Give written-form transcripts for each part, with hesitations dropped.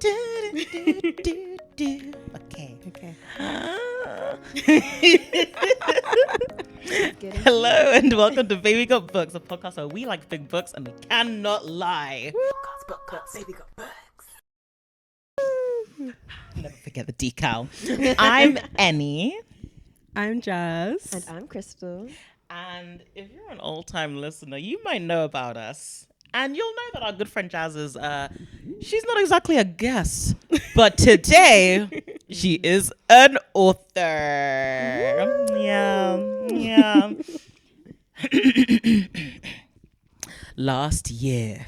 Okay. Hello and welcome to Baby Got Books, a podcast where we like big books and we cannot lie. Baby got books. Never forget the decal. I'm Eni. I'm Jazz. And I'm Crystal. And if you're an old-time listener, you might know about us. And you'll know that our good friend Jazz is, she's not exactly a guest. But today, she is an author. Yeah. Last year,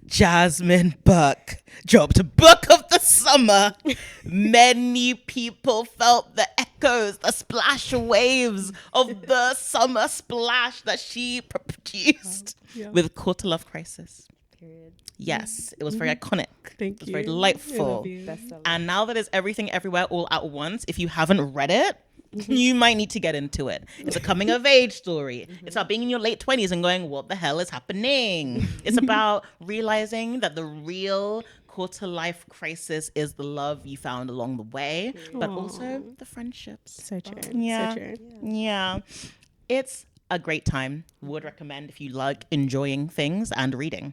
Jasmine Burke dropped Book of the Summer. Many people felt the echoes, the splash waves of the summer splash that she produced with Quarter Love Crisis. Period. Yes, it was very iconic. Thank It was you. very I delightful. love you. Bestseller. And now that it's everything everywhere all at once, if you haven't read it, you might need to get into it. It's a coming of age story. It's about being in your late 20s and going, what the hell is happening? It's about realizing that the real quarter life crisis is the love you found along the way, but also the friendships. So true. Yeah. So true. Yeah. It's a great time. Would recommend if you like enjoying things and reading.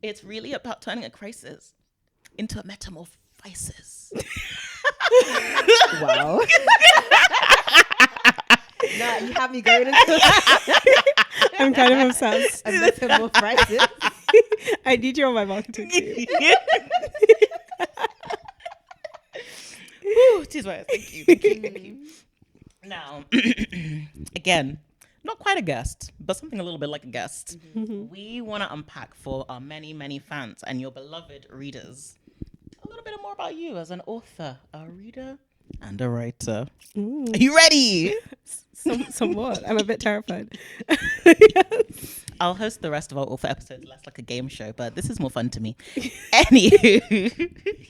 It's really about turning a crisis into a metamorphosis. Wow. Nah, you have me going into that. I'm kind of obsessed. A metamorphosis. I need you on my marketing team. Woo, cheese wires. Thank you. Now, again, not quite a guest, but something a little bit like a guest. We want to unpack for our many, many fans and your beloved readers a little bit more about you as an author, a reader, and a writer. Are you ready? Somewhat. I'm a bit terrified. I'll host the rest of our author episodes less like a game show, but this is more fun to me. Anywho.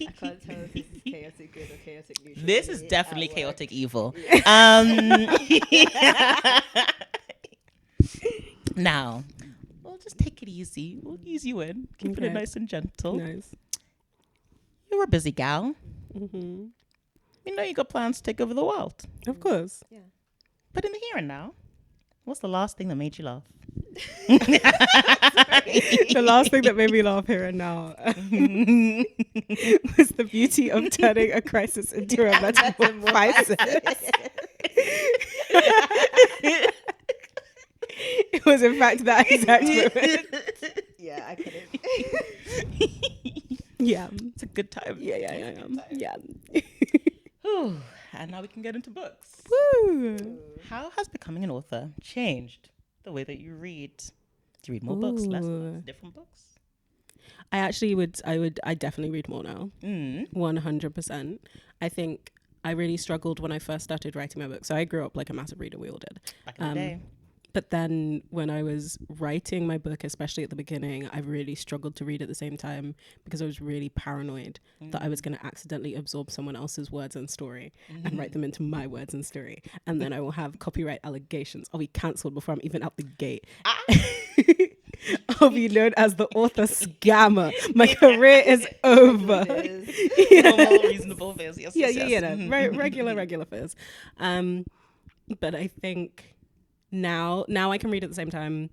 I can't tell if this is chaotic good or chaotic neutral. This is definitely At work. chaotic evil. Now, we'll just take it easy. We'll ease you in. Keep it Okay. nice and gentle. Nice. You're a busy gal. Mm-hmm. We know you got plans to take over the world. Of course. Yeah. But in the here and now, what's the last thing that made you laugh? The last thing that made me laugh here and now was the beauty of turning a crisis into a metamorphosis. It was in fact that exact moment. Yeah, I couldn't. Yeah. It's a good time. Yeah. Whew. And now we can get into books. Woo. How has becoming an author changed the way that you read? Do you read more books, less Ooh. books, different books? I definitely read more now. 100%. I think I really struggled when I first started writing my book. So I grew up like a massive reader, we all did. Back in the day. But then when I was writing my book, especially at the beginning, I really struggled to read at the same time because I was really paranoid that I was going to accidentally absorb someone else's words and story and write them into my words and story. And then I will have copyright allegations. I'll be cancelled before I'm even out the gate. I'll be known as the author scammer. My career is over. Normal, reasonable fears. Yes, Yeah, yes. no, regular fears. But I think now I can read at the same time.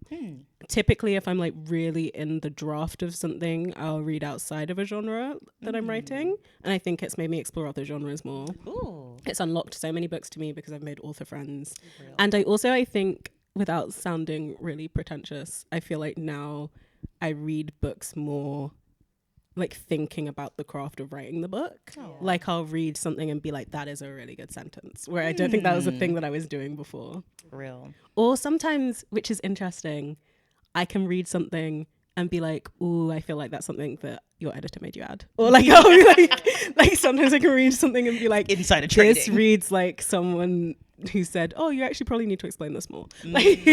Typically, if I'm like really in the draft of something, I'll read outside of a genre that I'm writing, and I think it's made me explore other genres more. Ooh. It's unlocked so many books to me because I've made author friends. And I think, without sounding really pretentious, I feel like now I read books more like thinking about the craft of writing the book. Like I'll read something and be like, that is a really good sentence, where I don't think that was a thing that I was doing before. Real. Or sometimes, which is interesting, I can read something and be like, ooh, I feel like that's something that your editor made you add. Or like, I'll be like sometimes I can read something and be like, Insider trading. this reads like someone who said, oh, you actually probably need to explain this more. Like,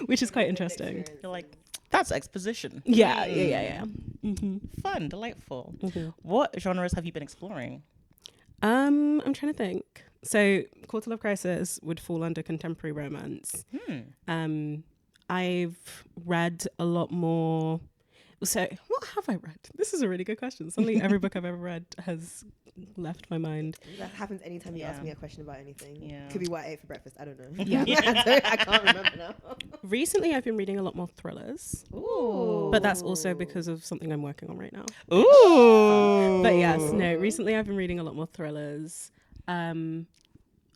which is quite interesting. You're like, that's exposition. Yeah. Mm-hmm. Fun, delightful. What genres have you been exploring? I'm trying to think. So Quarter Life Crisis would fall under contemporary romance. I've read a lot more. So what have I read? This is a really good question. Suddenly every book I've ever read has left my mind. That happens anytime you ask me a question about anything. Yeah. Could be what I ate for breakfast. I don't know. Yeah. I can't remember now. Recently I've been reading a lot more thrillers. Ooh. But that's also because of something I'm working on right now. Ooh. But yes, no, recently I've been reading a lot more thrillers.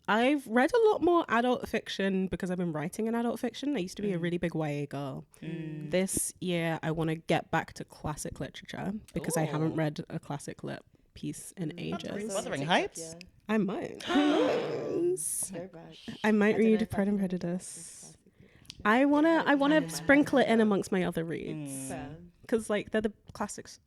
I've read a lot more adult fiction because I've been writing in adult fiction. I used to be a really big YA girl. This year I want to get back to classic literature because I haven't read a classic lit piece in ages. Wuthering Heights? I might. Go back. I might I don't know read if Pride and I've read Prejudice. I wanna sprinkle it in amongst my other reads Fair. because like they're the classics.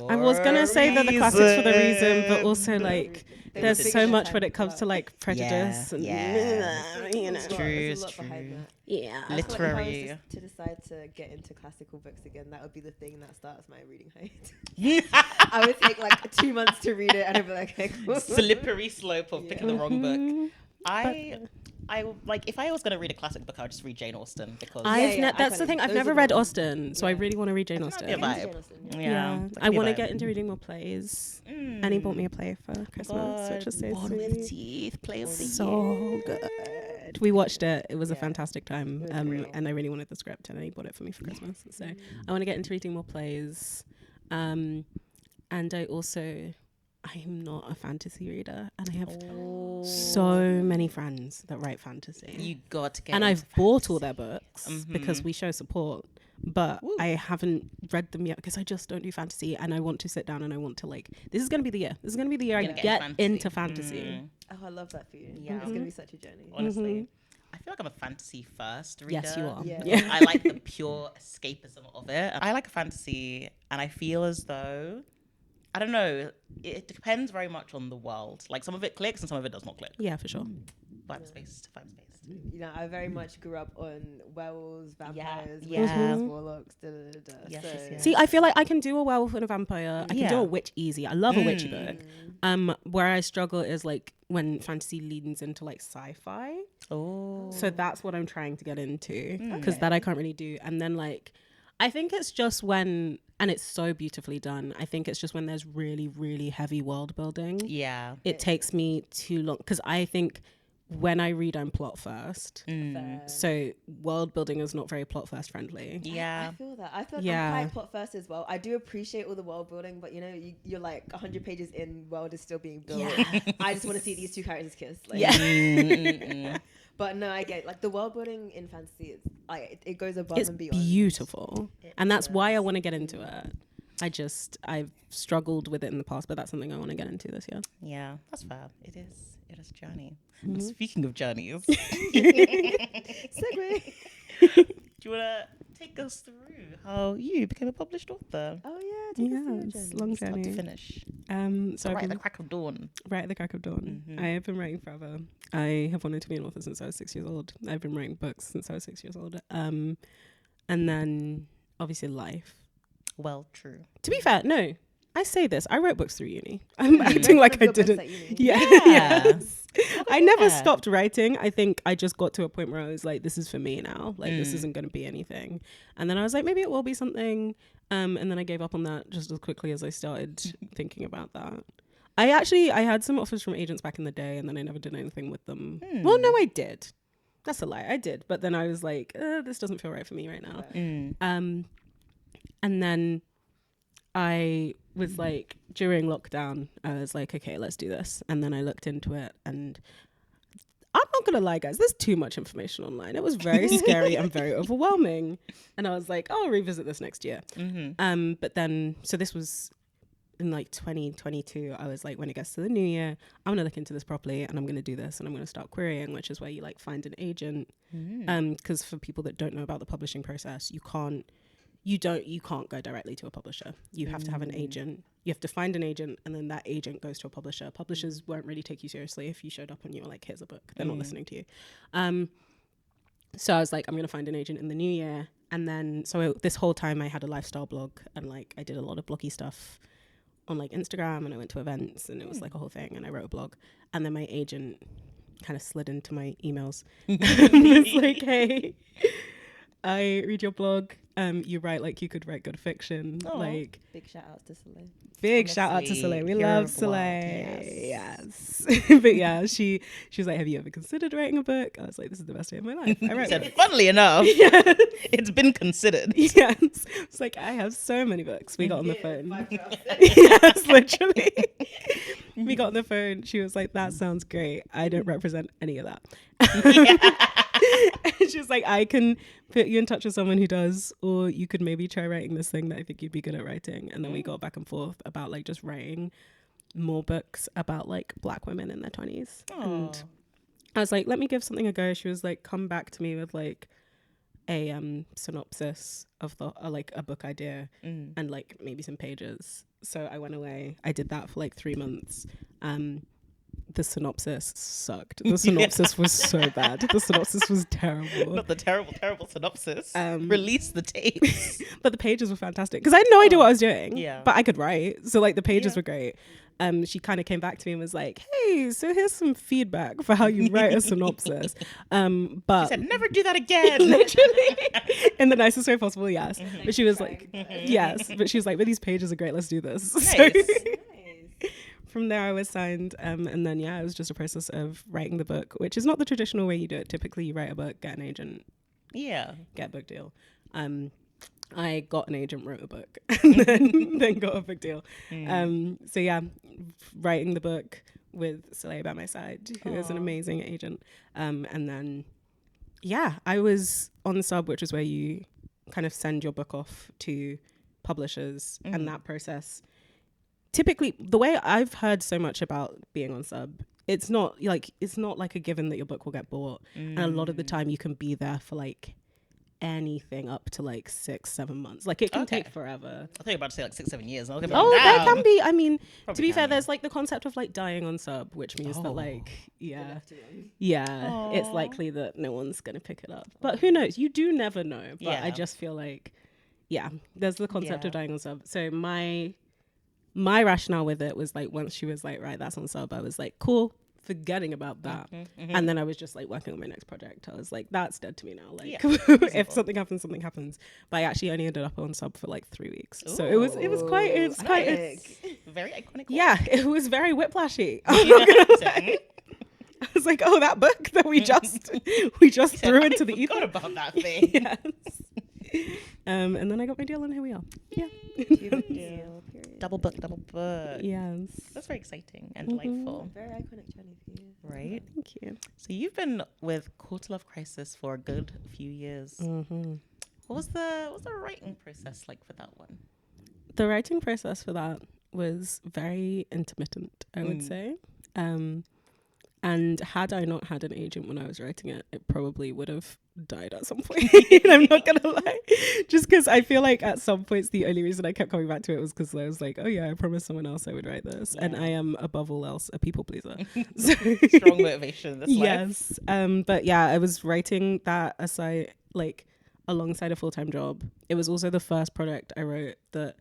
I was gonna say they're the classics for the reason, but also like They there's take so their much time when it to comes to love. like prejudice and you know. There's True, a it's lot behind true. that. Yeah. I feel like if I was Literary. to decide to get into classical books again, that would be the thing that starts my reading height. I would take like 2 months to read it, and I'd be like, okay, cool. Slippery slope of picking the wrong book. Mhm. I like if I was gonna read a classic book, I would just read Jane Austen because That's the thing. I've Those never are the read ones. Austen, so I Yeah. really want to read Jane That's Austen. not your vibe. Yeah, that could I be a want to vibe. get into reading more plays. Annie bought me a play for Christmas, which is so Born with sweet. Teeth, play of the So good. We watched it. It was a Yeah. fantastic time. It was real. And I really wanted the script, and he bought it for me for Christmas. So I want to get into reading more plays. And I am not a fantasy reader, and I have so many friends that write fantasy. You got to get. And into I've bought all their books because Mhm. we show support, but Woo. I haven't read them yet because I just don't do fantasy, and I want to sit down and I want to like, this is going to be the year. This is going to be the year I Gonna get fantasy. into fantasy. Mm. Oh, I love that for you. Yeah. It's gonna be such a journey. Honestly, I feel like I'm a fantasy first reader. Yes, you are. Yeah. I like the pure escapism of it. I like a fantasy, and I feel as though, I don't know, it depends very much on the world. Like some of it clicks and some of it does not click. Yeah, for sure. Vibes based, vibes based. You know, I very much grew up on werewolves, vampires, Yeah. witches, Mhm. warlocks, da da da da. Yes, so, yes, yes. See, I feel like I can do a werewolf and a vampire. I can do Yeah. a witch easy. I love a witchy book. Mm. Where I struggle is like when fantasy leans into like sci-fi. Oh. So that's what I'm trying to get into Mm. because that I can't really do. And then like, I think it's just when, and it's so beautifully done. I think it's just when there's really, really heavy world building. Yeah. It takes me too long because I think when I read, I'm plot first. Fair. So world building is not very plot first friendly. Yeah. I feel that. I feel like Yeah. I'm quite plot first as well. I do appreciate all the world building, but you know, you're like 100 pages in, world is still being built. Yeah. I just want to see these two characters kiss. Like, Mm-mm-mm. But no, I get like the world building in fantasy. It's like it goes above It's and beyond. beautiful. And that's why I does. want to get into it. I've struggled with it in the past, but that's something I want to get into this year. Yeah, that's fair. It is a journey. Mhm. Speaking of journeys, Segue. do you want to take us through how you became a published author? Oh yeah, take us through your Yes, journey. long Start to journey. finish. So Right I've at the been crack of dawn. right at the crack of dawn. Mhm. I have been writing forever. I have wanted to be an author since I was 6 years old. I've been writing books since I was 6 years old. And then obviously life. Well, true. To be fair, no, I say this. I wrote books through uni. I'm acting like I Your books didn't. at uni. Yeah. Yeah. Yes. I never Yeah. stopped writing. I think I just got to a point where I was like, this is for me now. Like, this isn't going to be anything. And then I was like, maybe it will be something. And then I gave up on that just as quickly as I started thinking about that. I had some offers from agents back in the day, and then I never did anything with them. Well, no, I did. That's a lie. I did. But then I was like, this doesn't feel right for me right now. And then I was like, during lockdown, I was like, okay, let's do this. And then I looked into it, and I'm not going to lie, guys, there's too much information online. It was very scary and very overwhelming. And I was like, I'll revisit this next year. But then, so this was in like 2022. I was like, when it gets to the new year, I'm going to look into this properly, and I'm going to do this, and I'm going to start querying, which is where you like find an agent. Because for people that don't know about the publishing process, you can't go directly to a publisher. You have to have an agent. You have to find an agent, and then that agent goes to a publisher. Publishers won't really take you seriously if you showed up and you were like, here's a book. They're not listening to you. So I was like, I'm going to find an agent in the new year. And then, this whole time I had a lifestyle blog, and like I did a lot of bloggy stuff on like Instagram, and I went to events, and it was like a whole thing, and I wrote a blog. And then my agent kind of slid into my emails. It's like, hey, I read your blog. You write like you could write good fiction. Aw. Like Big shout outs to Soleil. big shout out to Honestly, Soleil. We hero love of the Soleil. world, Yes. But yeah, she was like, have you ever considered writing a book? I was like, this is the best day of my life. I He wrote said, it. funnily enough, it's been considered. Yes. It's like, I have so many books. We got on the phone. Yes, literally. We got on the phone. She was like, that sounds great. I don't represent any of that. And she was like, I can put you in touch with someone who does, or you could maybe try writing this thing that I think you'd be good at writing. And then we got back and forth about like just writing more books about like Black women in their 20s. And I was like, let me give something a go. She was like, come back to me with like a synopsis of the like a book idea and like maybe some pages. So I went away. I did that for like 3 months. The synopsis sucked. The synopsis was so bad. The synopsis was terrible. Not the terrible synopsis. Release the tapes. But the pages were fantastic because I had no idea what I was doing. Yeah. But I could write. So like the pages were great. She kind of came back to me and was like, hey, so here's some feedback for how you write a synopsis. But She said, never do that again. literally in the nicest way possible, yes. But she was like, yes. But she was like, but these pages are great. Let's do this. So from there I was signed. And then, it was just a process of writing the book, which is not the traditional way you do it. Typically you write a book, get an agent, Yeah. get a book deal. I got an agent, wrote a book, and then got a book deal. So yeah, writing the book with Soleil by my side, who is an amazing agent. And then, I was on Sub, which is where you kind of send your book off to publishers, and that process. Typically, the way I've heard so much about being on Sub, it's not like a given that your book will get bought, and a lot of the time you can be there for like anything up to like 6-7 months. Like it can take forever. I thought you were about to say like 6-7 years. There can be. I mean, Probably to be fair, can. there's like the concept of like dying on Sub, which means that like it's likely that no one's gonna pick it up. But who knows? You do never know. But I just feel like there's the concept of dying on Sub. So my rationale with it was like, once she was like, right, that's on Sub, I was like, cool, forgetting about that. And then I was just like working on my next project. I was like, that's dead to me now. Like if something happens, something happens. But I actually only ended up on Sub for like 3 weeks. So it was quite very iconic. Yeah, it was very whiplashy. I'm not gonna lie. I was like, oh, that book that we just threw into the ether. I forgot about that thing. Yes. And then I got my deal, and here we are. Yeah. Double book. Yes. That's very exciting and delightful. Very iconic journey for you. Right? Thank you. So you've been with Call to Love Crisis for a good few years. What was the writing process like for that one? The writing process for that was very intermittent, I would say. And had I not had an agent when I was writing it, it probably would have died at some point. I'm not gonna lie, just because I feel like at some points the only reason I kept coming back to it was because I was like, oh yeah, I promised someone else I would write this, and I am above all else a people pleaser. So Strong motivation in this life. yes. But yeah, I was writing that aside, like alongside a full-time job. It was also the first project I wrote that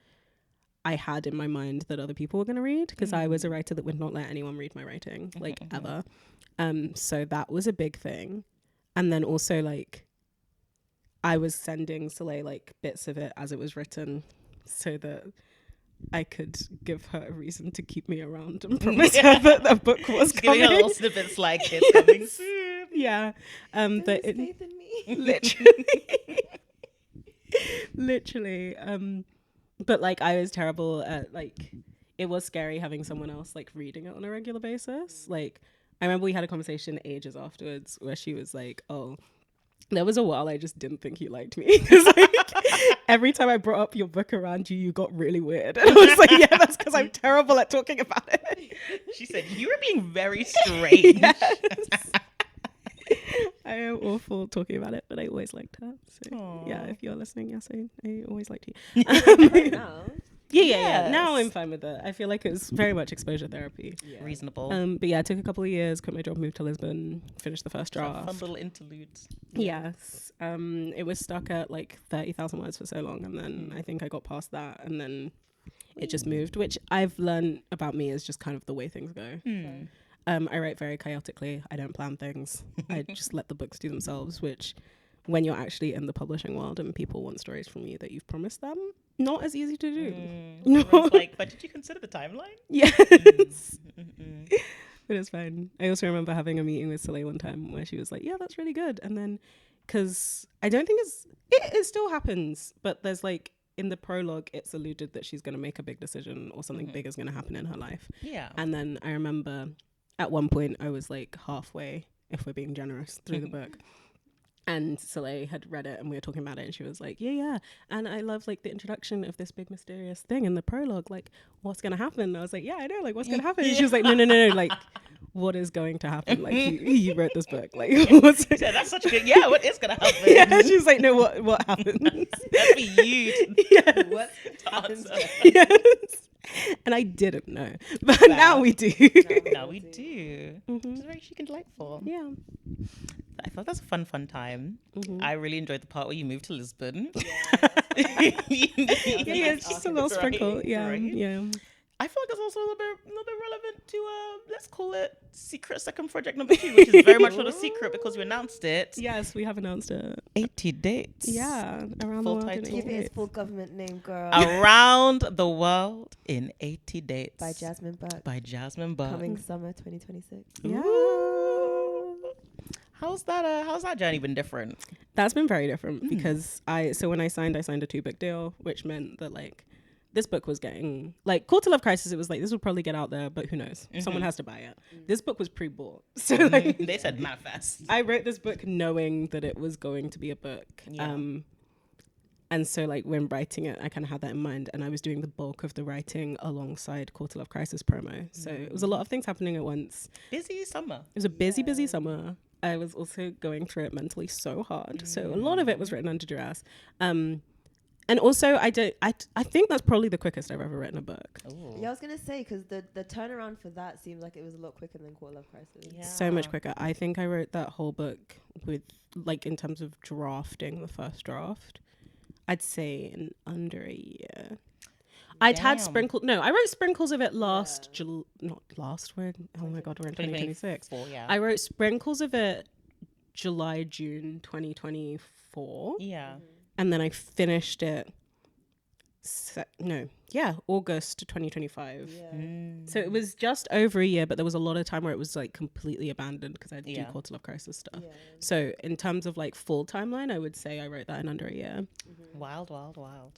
I had in my mind that other people were going to read, because I was a writer that would not let anyone read my writing, like ever. So that was a big thing. And then also like I was sending Soleil like bits of it as it was written so that I could give her a reason to keep me around and promise her that the book was coming. Giving her little snippets like it's coming soon. Yeah. But There's faith in me. Literally. But like I was terrible at like, it was scary having someone else like reading it on a regular basis. Like I remember we had a conversation ages afterwards where she was like, oh, there was a while I just didn't think you liked me, because like every time I brought up your book around you, you got really weird. And I was like, yeah, that's because I'm terrible at talking about it. She said, you were being very strange. Yes. I am awful talking about it, but I always liked her. So yeah, if you're listening, yes, I always liked you. Right now. Yeah. Now I'm fine with it. I feel like it's very much exposure therapy. Yeah. Reasonable. But yeah, it took a couple of years, quit my job, moved to Lisbon, finished the first draft. Fun little interludes. Yes. It was stuck at like 30,000 words for so long, and then I think I got past that, and then it just moved, which I've learned about me is just kind of the way things go. I write very chaotically. I don't plan things. I just let the books do themselves, which when you're actually in the publishing world and people want stories from you that you've promised them, not as easy to do. No. Like, but did you consider the timeline? Yes. But it's fine. I also remember having a meeting with Soleil one time where she was like, yeah, that's really good. And then, because I don't think it still happens, but there's like, in the prologue, it's alluded that she's going to make a big decision or something big is going to happen in her life. Yeah. And then I remember at one point I was like halfway, if we're being generous, through the book. And Soleil had read it and we were talking about it and she was like, yeah. And I love like the introduction of this big mysterious thing in the prologue. Like, what's going to happen? I was like, yeah, I know. Like, what's going to happen? And she was like, no. Like, what is going to happen? Like, you wrote this book. Like, what's yeah, that's such a good, yeah, what is going to happen? Yeah, she was like, no, what happens? That's for you. Yes. What happens? Yes. And I didn't know. But now we do. Now we do. It's very chic and delightful. Yeah. I thought that's a fun time. I really enjoyed the part where you moved to Lisbon. Yeah, it's just a little sprinkle. Yeah, right? yeah. I feel like it's also a little bit relevant to let's call it secret second project number 2, which is very much not a secret because we announced it. Yes, we have announced it. 80 dates. Yeah, around Full the world. title. In 80 Give it its dates. full government name, girl. Around the world in 80 dates. By Jasmine Burke. By Jasmine Burke. Coming summer 2026. Yeah. Ooh. How's that journey been different? That's been very different because when I signed a 2-book deal, which meant that like this book was getting like Call to Love Crisis. It was like this will probably get out there, but who knows? Someone has to buy it. This book was pre-bought, so like They said manifest. I wrote this book knowing that it was going to be a book. Yeah. And so like when writing it, I kind of had that in mind, and I was doing the bulk of the writing alongside Call to Love Crisis promo. So it was a lot of things happening at once. Busy summer. It was a busy summer. I was also going through it mentally so hard. So a lot of it was written under duress. And also, I think that's probably the quickest I've ever written a book. Ooh. Yeah, I was gonna say because the turnaround for that seems like it was a lot quicker than Call Love Crisis. Yeah. So much quicker. I think I wrote that whole book with, like, in terms of drafting the first draft, I'd say in under a year. I'd had I wrote sprinkles of it not last, we're in 2026. Yeah. I wrote sprinkles of it July, June 2024. Yeah. And then I finished it August 2025. So it was just over a year, but there was a lot of time where it was like completely abandoned because I had to do Call to Love Crisis stuff. So in terms of like full timeline, I would say I wrote that in under a year. Wild.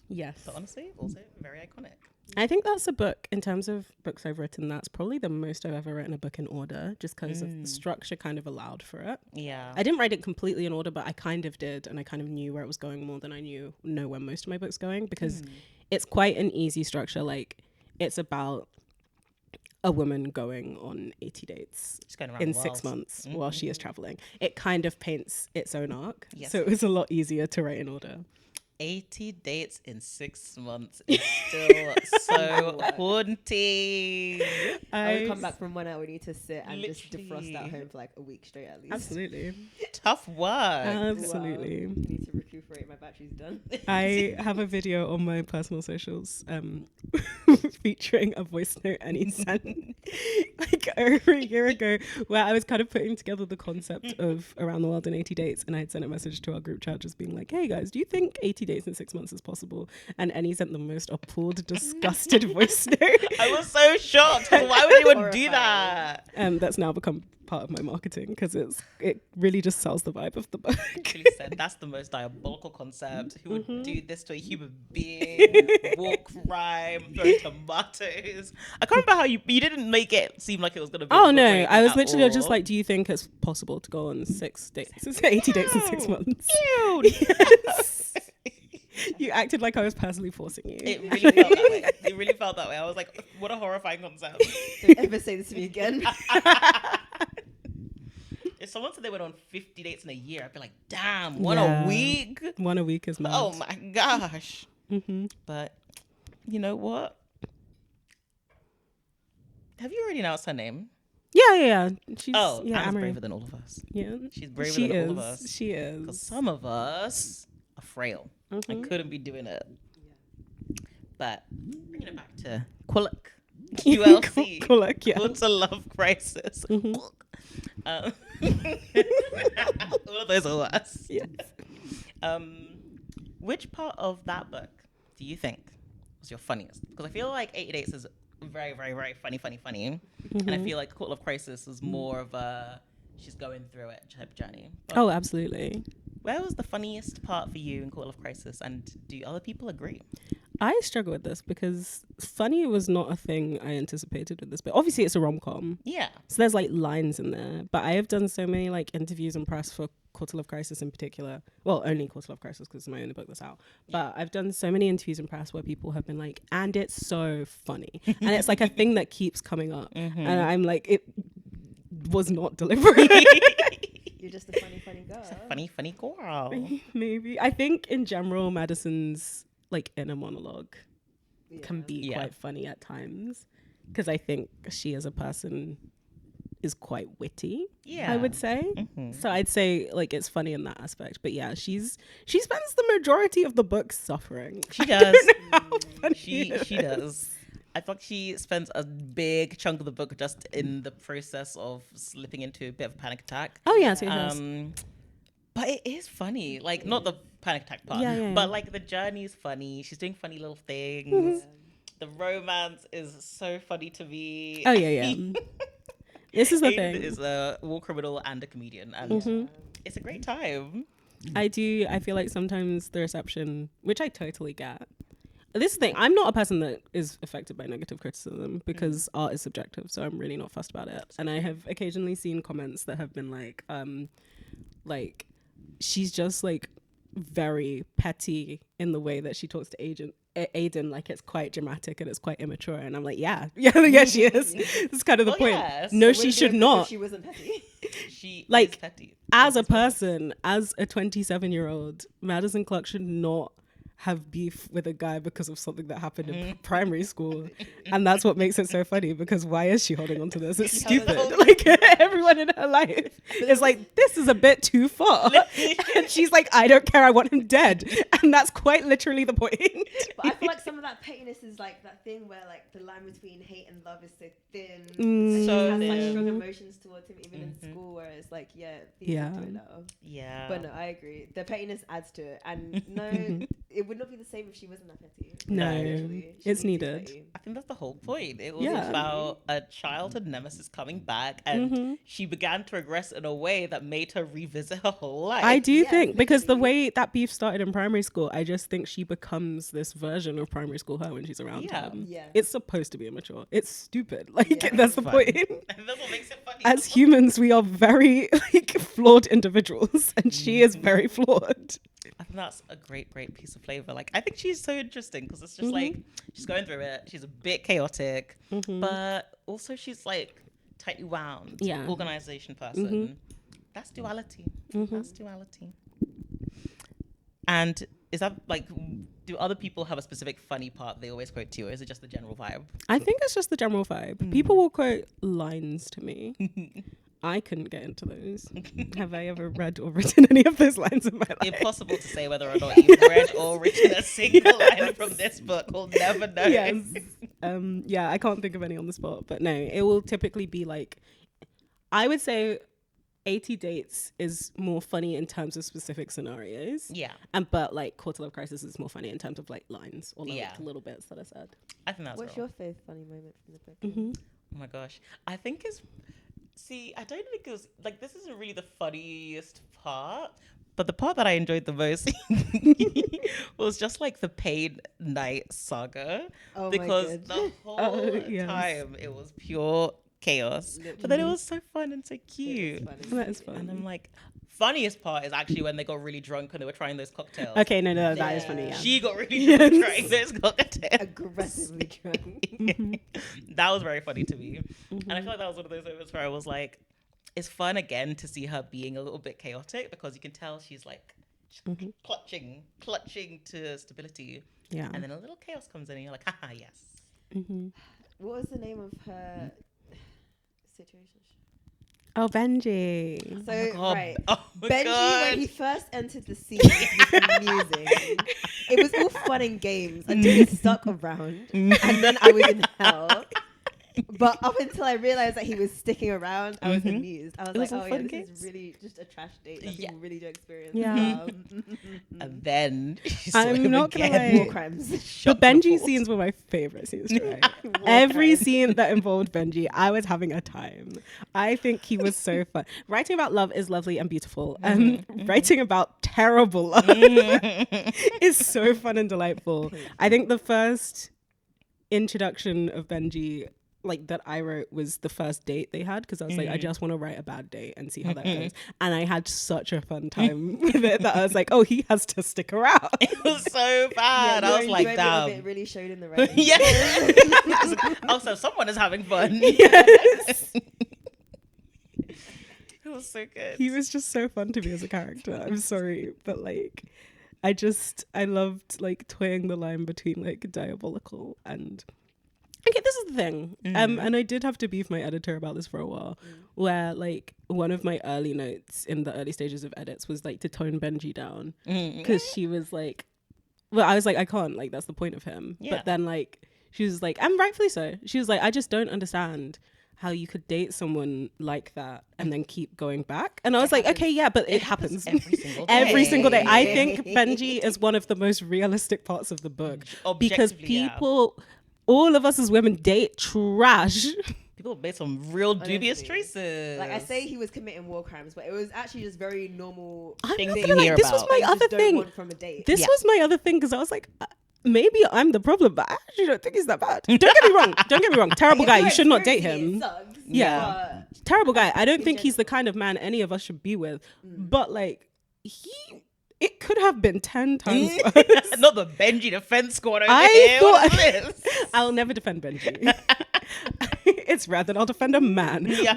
Yes. But honestly, also very iconic. I think that's a book, in terms of books I've written, that's probably the most I've ever written a book in order, just because of the structure kind of allowed for it. Yeah. I didn't write it completely in order, but I kind of did, and I kind of knew where it was going more than I know where most of my books going, because it's quite an easy structure. Like, it's about a woman going on 80 dates in 6 months while she is traveling. It kind of paints its own arc, so it was a lot easier to write in order. 80 dates in 6 months is still so haunting. I would come back from one hour. We need to sit and just defrost at home for like a week straight at least. Absolutely. Tough work. Absolutely. Wow. Need to recuperate. My battery's done. I have a video on my personal socials featuring a voice note Eni sent like over a year ago, where I was kind of putting together the concept of Around the World in 80 Dates, and I had sent a message to our group chat just being like, hey guys, do you think 80 dates in 6 months is possible? And Eni sent the most appalled, disgusted voice note. I was so shocked. Why would anyone do that? That's now become part of my marketing because it really just sells the vibe of the book. Julie said that's the most diabolical concept. Who would do this to a human being? War crime, throw tomatoes. I can't remember how you didn't make it seem like it was gonna be. Oh no, I was literally just like, do you think it's possible to go on 6 dates? 80 dates in 6 months. Ew. Yes. You acted like I was personally forcing you. It really felt that way. It really felt that way. I was like, what a horrifying concept. Don't ever say this to me again. If someone said they went on 50 dates in a year, I'd be like, damn, one a week? One a week is mad. Oh my gosh. But you know what? Have you already announced her name? Yeah. She's Anna's braver than all of us. Yeah. She's braver than all of us. She is. Because some of us are frail. I couldn't be doing it. But bringing it back to Quillock. QLC. Quillock, yeah. Call to Love Crisis. All of those are us. Yes. Which part of that book do you think was your funniest? Because I feel like 80 Dates is very, very, very funny. And I feel like Quarter Life Crisis is more of a she's going through it type journey. But Oh, absolutely. where was the funniest part for you in Quarter Life Crisis? And do other people agree? I struggle with this because funny was not a thing I anticipated with this, but obviously it's a rom-com. Yeah. So there's like lines in there, but I have done so many like interviews and press for Quarter Life Crisis in particular. Well, only Quarter Life Crisis because it's my only book that's out. But I've done so many interviews and press where people have been like, and it's so funny. And it's like a thing that keeps coming up. And I'm like, it was not deliberate. You're just a funny girl. Funny girl. Maybe. I think in general, Madison's like inner monologue can be quite funny at times because I think she as a person is quite witty. I would say. So I'd say like it's funny in that aspect, but yeah, she spends the majority of the book suffering. She does. She does. I thought she spends a big chunk of the book just in the process of slipping into a bit of a panic attack. Oh yeah, so it does. But it is funny, like not the panic attack part, but like the journey is funny. She's doing funny little things. The romance is so funny to me. Oh yeah. This is the thing. Is a war criminal and a comedian, and it's a great time. I feel like sometimes the reception, which I totally get. This thing, I'm not a person that is affected by negative criticism because art is subjective, so I'm really not fussed about it. And I have occasionally seen comments that have been like she's just like very petty in the way that she talks to Aiden, like it's quite dramatic and it's quite immature. And I'm like, yeah, she is. It's kind of the point. Yes. No, she should not. She wasn't petty. She like is petty. As a person, as a 27-year-old, Madison Clark should not have beef with a guy because of something that happened in primary school. And that's what makes it so funny, because why is she holding on to this? It's stupid. Like everyone in her life is like, this is a bit too far. And she's like, I don't care, I want him dead. And that's quite literally the point. But I feel like some of that pettiness is like that thing where like the line between hate and love is so thin. And she has like strong emotions towards him even in school, where it's like, these are doing now. Yeah. But no, I agree. The pettiness adds to it. And no, it would not be the same if she wasn't that petty. No, She it's needs to be needed. petty. I think that's the whole point. It was about a childhood nemesis coming back, and she began to regress in a way that made her revisit her whole life. I do think, because the way that beef started in primary school, I just think she becomes this version of primary school her when she's around him. Yeah. It's supposed to be immature. It's stupid. Like, that's the point. That's what makes it funny. As humans, we are very like flawed individuals, and she is very flawed. I think that's a great piece of flavor. Like, I think she's so interesting because it's just like she's going through it. She's a bit chaotic, but also she's like tightly wound, organization person. That's duality. That's duality. And is that like, do other people have a specific funny part they always quote to you, or is it just the general vibe? I think it's just the general vibe. People will quote lines to me. I couldn't get into those. Have I ever read or written any of those lines in my life? Impossible to say whether or not you've read or written a single line from this book. We'll never know. Yes. I can't think of any on the spot, but no, it will typically be like, I would say 80 Dates is more funny in terms of specific scenarios. Yeah. But like Quarter Life Crisis is more funny in terms of like lines or like little bits that are said. I think that's What's your favourite funny moment from the book? Oh my gosh. I think it's... See, I don't think it was... Like, this isn't really the funniest part, but the part that I enjoyed the most was just like the pain night saga. Oh, because the whole time it was pure chaos. Literally. But then it was so fun and so cute. That is fun. And I'm like... Funniest part is actually when they got really drunk and they were trying those cocktails. Okay, no, that is funny. Yeah. She got really drunk trying those cocktails. Aggressively drunk. That was very funny to me. And I feel like that was one of those moments where I was like, it's fun again to see her being a little bit chaotic, because you can tell she's like clutching to stability. Yeah. And then a little chaos comes in and you're like, haha, yes. What was the name of her situation? Oh, Benji. So, Benji, when he first entered the scene, was amusing. It was all fun and games until he stuck around, and then I was in hell. But up until I realized that he was sticking around, I was amused. I was It like, was all oh fun yeah, games. this is really just a trash date that people really do experience. Yeah. And then she saw I'm him not gonna again. lie. War crimes. The Shot Benji reports. scenes were my favorite scenes to write. Every scene that involved Benji, I was having a time. I think he was so fun. Writing about love is lovely and beautiful. Writing about terrible love is so fun and delightful. I think the first introduction of Benji, like that I wrote, was the first date they had, because I was like, I just want to write a bad date and see how that goes. And I had such a fun time with it that I was like, oh, he has to stick around. It was so bad. I was like, damn. It really showed in the writing. Yeah. Also, someone is having fun. Yes. It was so good. He was just so fun to me as a character. I'm sorry, but like, I loved like toying the line between like diabolical and. Okay, this is the thing. And I did have to beef my editor about this for a while, where like one of my early notes in the early stages of edits was like to tone Benji down, because she was like, well, I was like, I can't, like that's the point of him. Yeah. But then like she was like, and rightfully so. She was like, I just don't understand how you could date someone like that and then keep going back. And I was like, okay, yeah, but it happens every single day. every single day. I think Benji is one of the most realistic parts of the book, because people, all of us as women, date trash. People made some real dubious choices. Like I say, he was committing war crimes, but it was actually just very normal things things you hear this about. was my that you other just don't thing. want from a date. This was my other thing, because I was like, maybe I'm the problem, but I actually don't think he's that bad. Don't get me wrong. Don't get me wrong. Terrible guy. You should not date him. It sucks, Yeah. Terrible guy. I don't think he's the kind of man any of us should be with. But like, it could have been 10 times worse. Not the Benji defense squad over I here. thought- What is this? I'll never defend Benji. It's rare that I'll defend a man. Yeah.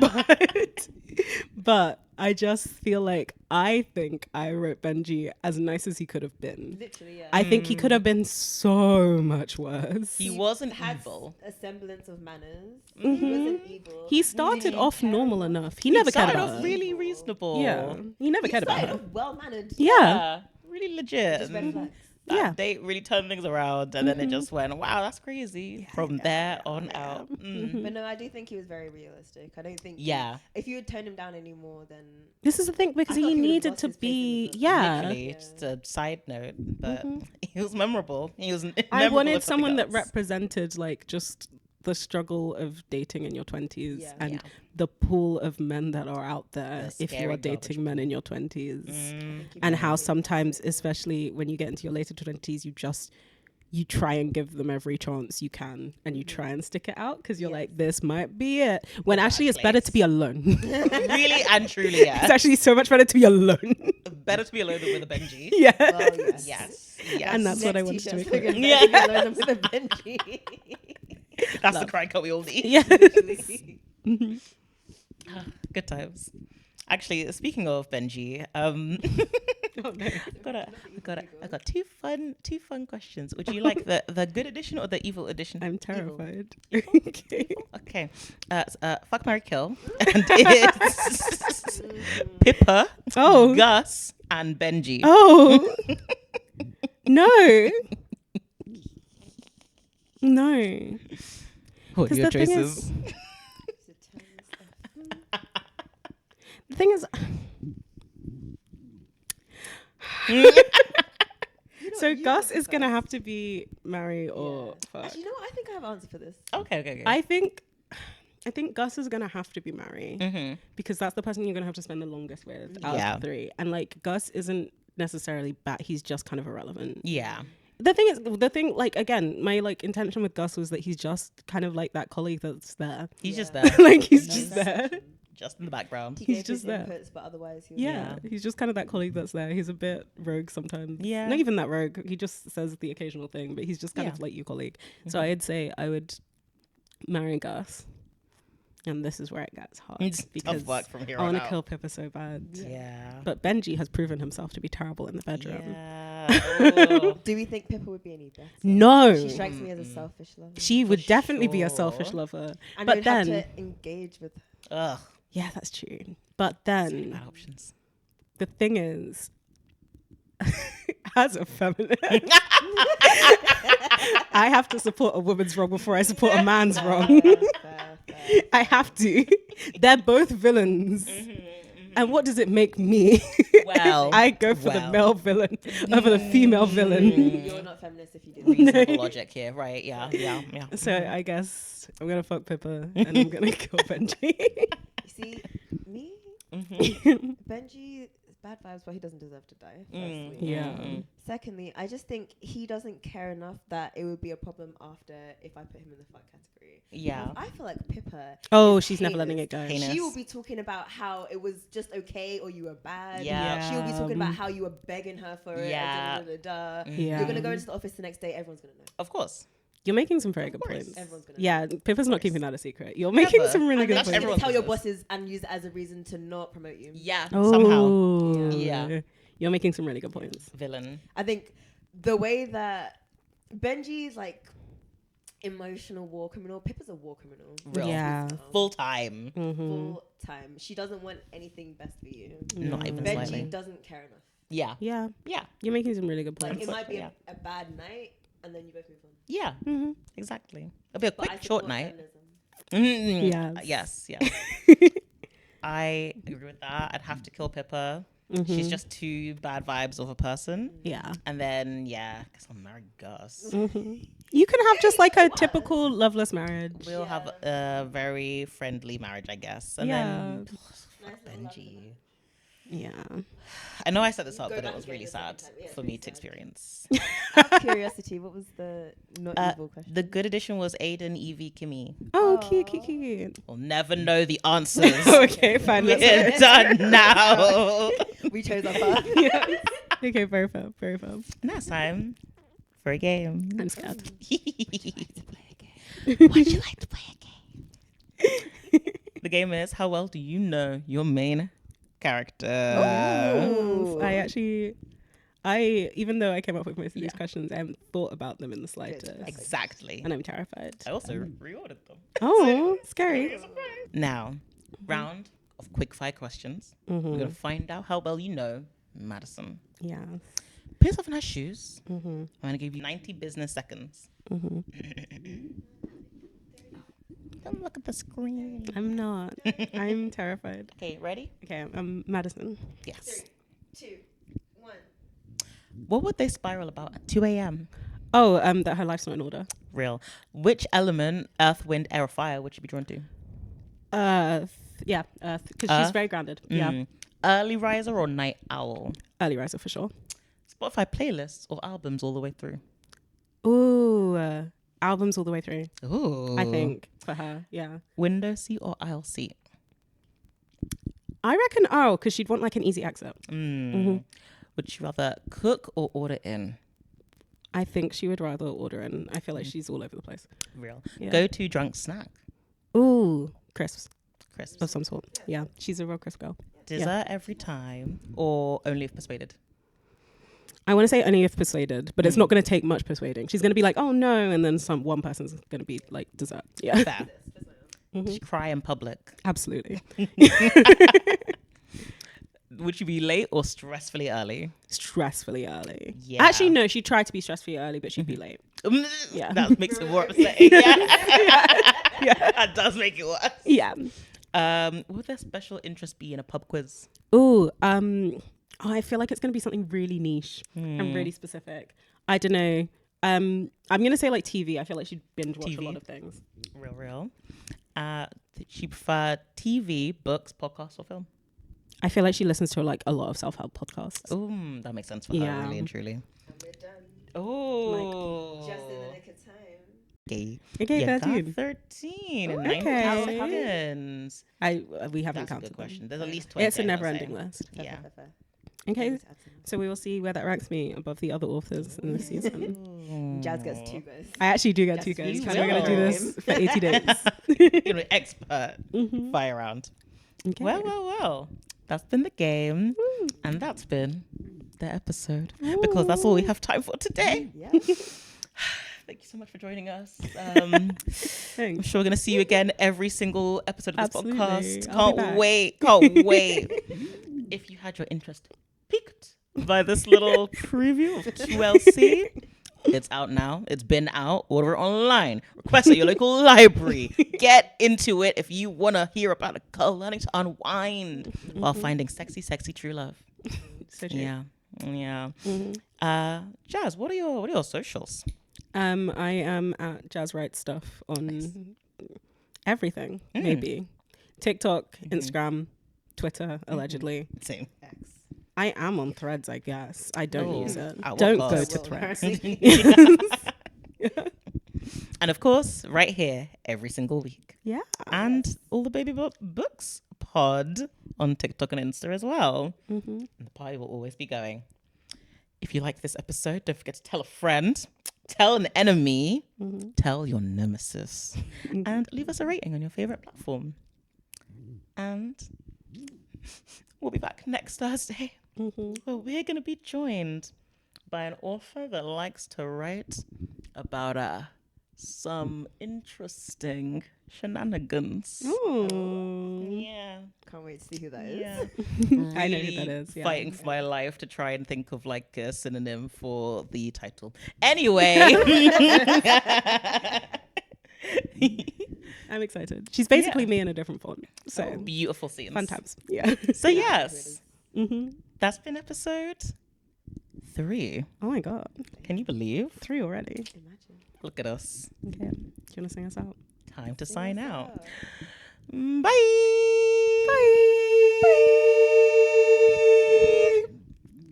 But I just feel like I think I wrote Benji as nice as he could have been. Literally, yeah. I think he could have been so much worse. He wasn't had evil. a semblance of manners. He wasn't evil. He started off normal enough. He never cared Started about off her. really reasonable. Yeah. He never cared about her. well mannered. Yeah. Really legit. Just red flags. That Yeah. date really turned things around, and then it just went, wow, that's crazy. From there on out. But no, I do think he was very realistic. I don't think. Yeah. If you had toned him down anymore, then This is the thing, because I thought he he would've needed lost to his place be, in the book. yeah. Literally, just a side note, but he was memorable. He was. I memorable wanted if nothing someone that else. represented like just the struggle of dating in your 20s Yeah. and Yeah. the pool of men that are out there The if you scary are garbage dating men in your 20s. Mm. And how sometimes, especially when you get into your later 20s, you try and give them every chance you can, and you try and stick it out, because you're like, this might be it, when actually it's better to be alone. Really and truly, yeah. It's actually so much better to be alone. Better to be alone than with a Benji. Yeah. well, yes. Yes. Yes. And that's what I Next wanted to t-shirt make. slogan, Yeah. "Better be alone than with a Benji." That's the cry cut we all need. Yeah. Good times. Actually, speaking of Benji, Oh, no. I got two fun questions. Would you like the good edition or the evil edition? I'm terrified. Okay. Okay. Fuck, marry, kill. And it's Pippa, Oh. Gus, and Benji. Oh. No. No. What are 'Cause your the thing choices? The thing is, so Gus is gonna have to be marry or fuck. Actually, you know what? I think I have an answer for this. Okay. I think Gus is gonna have to be marry, Mm-hmm. because that's the person you're gonna have to spend the longest with out Yeah. of the three. And like, Gus isn't necessarily bad; he's just kind of irrelevant. Yeah. The thing, like, again, my like intention with Gus was that he's just kind of like that colleague that's there. He's just Yeah. there. Like, he's No, just that's there. true. Just in the background. He He's gave just his there. inputs, but otherwise, he was Yeah, he's just kind of that colleague that's there. He's a bit rogue sometimes. Yeah. Not even that rogue. He just says the occasional thing, but he's just kind Yeah. of like your colleague. So I'd say I would marry Gus. And this is where it gets hard. It's because tough work from here I on want to out. kill Pippa so bad. Yeah. But Benji has proven himself to be terrible in the bedroom. Yeah. Oh. Do we think Pippa would be any better? No. She strikes me as a selfish lover. She would definitely be a sure. selfish lover. And but you'd have then, to engage with Ugh. yeah, that's true. But then, Bad options. the thing is, as a feminist, I have to support a woman's wrong before I support a man's wrong. fair. I have to. They're both villains. And what does it make me? Well, I go for the male villain over the female villain. You're not feminist if you do. Reasonable logic here, right? Yeah. So I guess I'm gonna fuck Pippa and I'm gonna kill Benji. You see, me, Benji, bad vibes, but he doesn't deserve to die. Firstly. Yeah. Secondly, I just think he doesn't care enough that it would be a problem after if I put him in the fuck category. Yeah. I feel like Pippa. She's never letting it go. She will be talking about how it was just okay or you were bad. Yeah. She will be talking about how you were begging her for it. Yeah. You're gonna go into the office the next day. Everyone's gonna know. Of course. You're making some very good points. Everyone's gonna Yeah, Pippa's not keeping that a secret. You're making some really good points. Everyone tell your bosses and use it as a reason to not promote you. Yeah. Somehow. Yeah. You're making some really good points. Villain. I think the way that Benji's like emotional war criminal, Pippa's a war criminal. Real. Yeah. Full time. Full time. She doesn't want anything best for you. Not even Benji slightly. doesn't care enough. Yeah. Yeah. Yeah. You're making some really good points. Like it might be a bad night and then you both move on. Yeah. Exactly. It'll be a quick, short night. Yes. I agree with that. I'd have to kill Pippa. She's just too bad vibes of a person. Yeah. And then, I guess I'll marry Gus. You can have just like a typical loveless marriage. We'll have a very friendly marriage, I guess. And then Benji. Yeah. I know I set this up, but it was really sad for me to experience. Out of curiosity, what was the not evil question? The good edition was Aiden, Evie, Kimmy. Oh, cute. We'll never know the answers. Okay, fine. We're done now. We chose our path. Okay, very fair. Very fair. Now it's time for a game. I'm scared. Why'd you like to play a game? The game is, how well do you know your main character? Even though I came up with most of these questions, I haven't thought about them in the slightest. Exactly. And I'm terrified. I also reordered them. Oh, scary. Now, round of quick fire questions. We're going to find out how well you know Madison. Yeah. Put yourself in her shoes. I'm going to give you 90 business seconds. Don't look at the screen. I'm not. I'm terrified. Okay, ready? Okay, I'm Madison. Yes. 3, 2, 1. What would they spiral about at 2 a.m.? Oh, that her life's not in order. Real. Which element, earth, wind, air, or fire, would you be drawn to? Earth. Because she's very grounded. Yeah. Early riser or night owl? Early riser for sure. Spotify playlists or albums all the way through? Ooh, albums all the way through. Ooh. I think for her, yeah. Window seat or aisle seat? I reckon because she'd want like an easy exit. Would you rather cook or order in? I think she would rather order in. I feel like she's all over the place. Real. Yeah. Go to drunk snack? Ooh, crisps Crisps. of some sort. Yeah, she's a real crisp girl. Dessert every time or only if persuaded? I want to say only if persuaded, but it's not going to take much persuading. She's going to be like, oh no, and then one person's going to be like, dessert. Yeah. Fair. Did you cry in public? Absolutely. Would you be late or stressfully early? Stressfully early. Yeah. Actually, no, she'd try to be stressfully early, but she'd be late. Yeah. That makes it more upsetting. Yeah. That does make it worse. Yeah. Would their special interest be in a pub quiz? Ooh, I feel like it's going to be something really niche and really specific. I don't know. I'm going to say like TV. I feel like she'd binge watch a lot of things. Real. Did she prefer TV, books, podcasts, or film? I feel like she listens to like a lot of self-help podcasts. Ooh, that makes sense for her, really and truly. And we're done. Oh. Just in the nick of time. Okay, 13. 13 in Okay. 90 seconds. We haven't That's a counted good question. them. There's at least 20. It's a never-ending list. Yeah. Okay, so we will see where that ranks me above the other authors in this season. Jazz gets 2 goes. I actually do get 2 Yes, goes you because we're going to do will. this for 80 days. You're an expert. Fire round. Okay. Well. That's been the game. And that's been the episode. Because that's all we have time for today. Yeah. Thank you so much for joining us. I'm Thanks. sure we're going to see you again every single episode of this Absolutely. podcast. I'll be Can't back. wait. If you had your interest piqued by this little preview of QLC, It's out now. It's been out. Order online. Request at your local library. Get into it if you want to hear about a girl learning to unwind while finding sexy, sexy true love. So true. Yeah. Jazz, what are your socials? I am at Jazz Writes Stuff on everything, maybe. TikTok, Instagram, Twitter, allegedly. Same. I am on Threads, I guess. I don't use it. Don't go to Threads. And of course, right here, every single week. Yeah. And all the Baby Books pod on TikTok and Insta as well. And the party will always be going. If you like this episode, don't forget to tell a friend, tell an enemy, tell your nemesis, and leave us a rating on your favorite platform. And we'll be back next Thursday. Where we're going to be joined by an author that likes to write about some interesting shenanigans. Ooh. Yeah. Can't wait to see who that is. Yeah. I know who that is. Yeah. Fighting for my life to try and think of like a synonym for the title. Anyway. I'm excited. She's basically me in a different font. So beautiful scenes. Fun times. Yeah. So yes. That's been episode 3. Oh my God. Can you believe? 3 already. Imagine. Look at us. Okay. Do you want to sing us out? Time to sign out. Bye. Bye.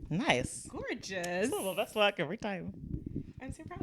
Nice. Gorgeous. Oh, that's work every time. I'm so proud.